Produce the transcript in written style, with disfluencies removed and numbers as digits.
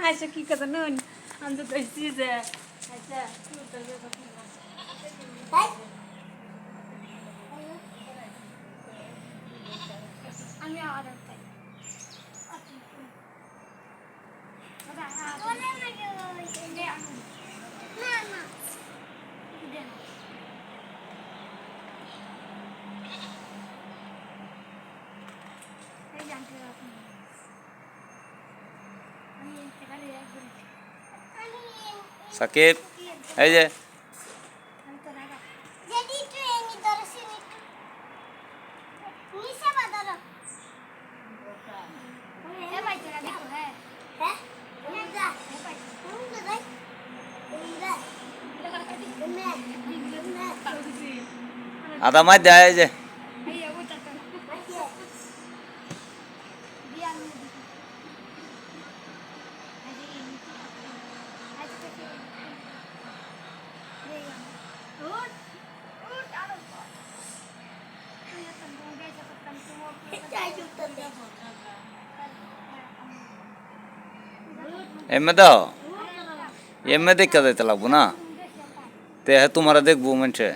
আচ্ছা কি কথা নুন আমি তো কইছি যে আচ্ছা আমি অর্ডার করি সাকিব এই যে আদা মাছ দেয় এই যে एम दाओ एम देख देते लगबो ना ते है तुम्हारा देखबो मंचे